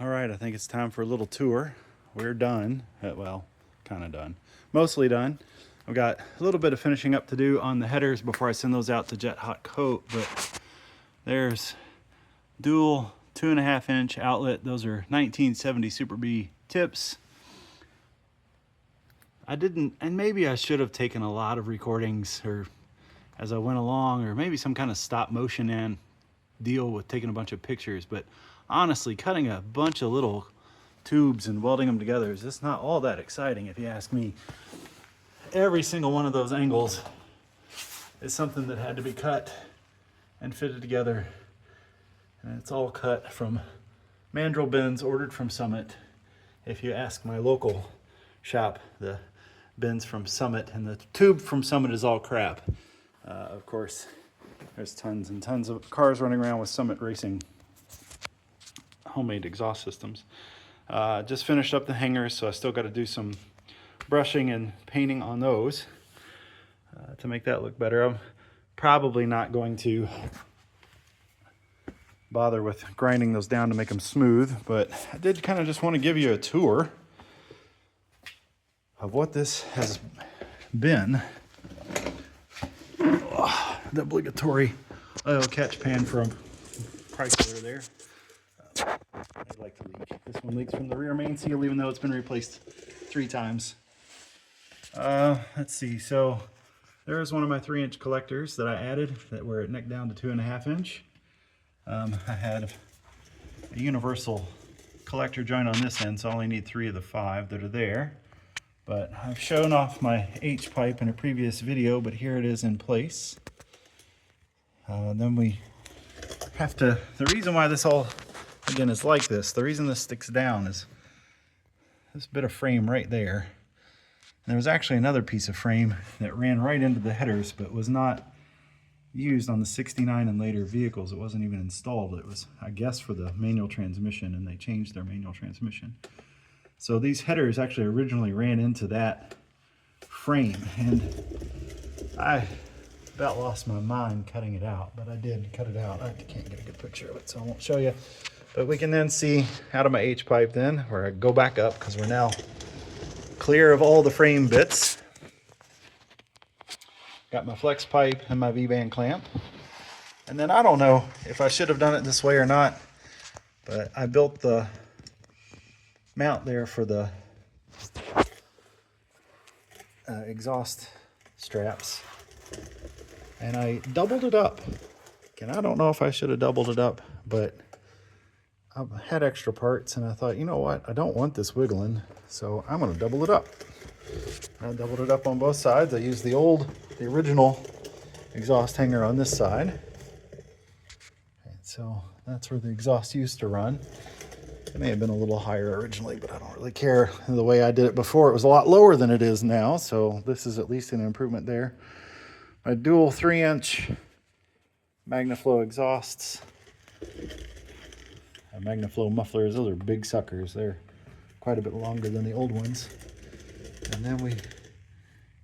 All right, I think it's time for a little tour. We're done. Well, kind of done. Mostly done. I've got a little bit of finishing up to do on the headers before I send those out to Jet Hot Coat, but there's dual 2.5-inch outlet. Those are 1970 Super B tips. I didn't, and maybe I should have taken a lot of recordings or as I went along, or maybe some kind of stop motion and deal with taking a bunch of pictures, but honestly, cutting a bunch of little tubes and welding them together is just not all that exciting, if you ask me. Every single one of those angles is something that had to be cut and fitted together, and it's all cut from mandrel bends ordered from Summit. If you ask my local shop, the bends from Summit and the tube from Summit is all crap. Of course, there's tons and tons of cars running around with Summit Racing homemade exhaust systems. Just finished up the hangers, so I still got to do some brushing and painting on those to make that look better. I'm probably not going to bother with grinding those down to make them smooth, but I did kind of just want to give you a tour of what this has been. The obligatory oil catch pan from Chrysler there. I'd like to leak. This one leaks from the rear main seal, even though it's been replaced 3 times. Let's see. So there's one of my 3-inch collectors that I added that were neck down to 2.5-inch. I had a universal collector joint on this end, so I only need 3 of the 5 that are there. But I've shown off my H-pipe in a previous video, but here it is in place. Then we have to, the reason why this all, again, is like this, the reason this sticks down is this bit of frame right there. And there was actually another piece of frame that ran right into the headers, but was not used on the 69 and later vehicles. It wasn't even installed. It was, I guess, for the manual transmission, and they changed their manual transmission. So these headers actually originally ran into that frame, and I about lost my mind cutting it out, but I did cut it out. I can't get a good picture of it, so I won't show you. But we can then see out of my H-pipe then, where I go back up because we're now clear of all the frame bits. Got my flex pipe and my V-band clamp. And then I don't know if I should have done it this way or not, but I built the mount there for the exhaust straps, and I doubled it up. And I don't know if I should have doubled it up, but I had extra parts and I thought, you know what, I don't want this wiggling, so I'm going to double it up. I doubled it up on both sides. I used the original exhaust hanger on this side, and so that's where the exhaust used to run. It may have been a little higher originally, but I don't really care. The way I did it before, it was a lot lower than it is now, so this is at least an improvement there. My dual 3-inch MagnaFlow exhausts, MagnaFlow mufflers. Those are big suckers. They're quite a bit longer than the old ones. And then we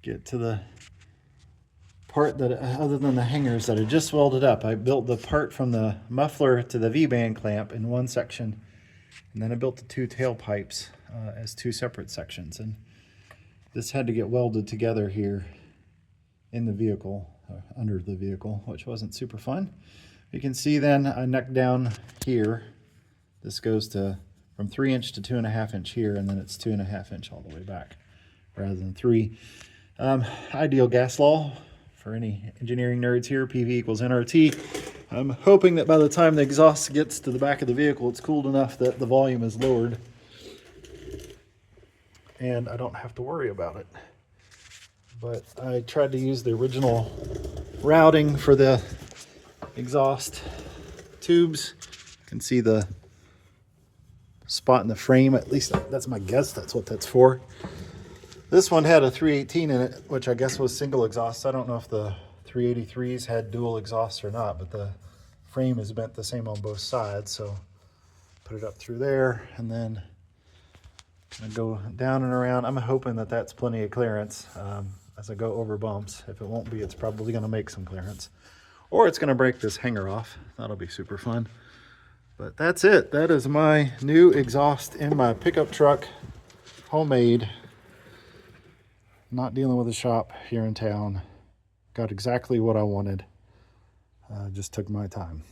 get to the part that, other than the hangers that are just welded up, I built the part from the muffler to the V-band clamp in one section. And then I built the 2 tailpipes as 2 separate sections. And this had to get welded together here in the vehicle, under the vehicle, which wasn't super fun. You can see then I neck down here. This goes to from 3-inch to 2.5-inch here, and then it's 2.5-inch all the way back rather than 3. Ideal gas law for any engineering nerds here, PV equals nRT. I'm hoping that by the time the exhaust gets to the back of the vehicle, it's cooled enough that the volume is lowered and I don't have to worry about it. But I tried to use the original routing for the exhaust tubes. You can see the spot in the frame, at least that's my guess, that's what that's for. This one had a 318 in it, which I guess was single exhaust. I don't know if the 383s had dual exhausts or not, but the frame is bent the same on both sides, so put it up through there, and then I go down and around. I'm hoping that that's plenty of clearance as I go over bumps. If it won't be, it's probably going to make some clearance, or it's going to break this hanger off. That'll be super fun. But that's it. That is my new exhaust in my pickup truck. Homemade. Not dealing with a shop here in town. Got exactly what I wanted. Just took my time.